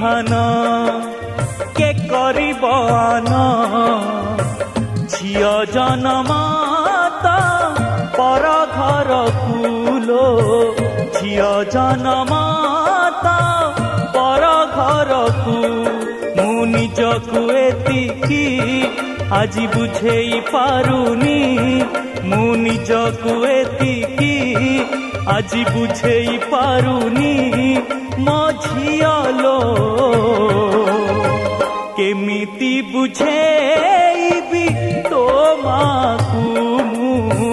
ବିଧାନ କେ କରିବ ଆନ ଝିଅ ଜନମ ତ ପର ଘରକୁ ଲୋ ଝିଅ ଜନମ ତ ପର ଘରକୁ ମୁଁ ନିଜକୁ ଏତିକି ଆଜି ବୁଝେଇ ପାରୁନି ମୁଁ ନିଜକୁ ଏତିକି ଆଜି ବୁଝେଇ ପାରୁନି ମୋ ଝିଅ ଲୋ କେମିତି ବୁଝେଇବି ତୋ ମା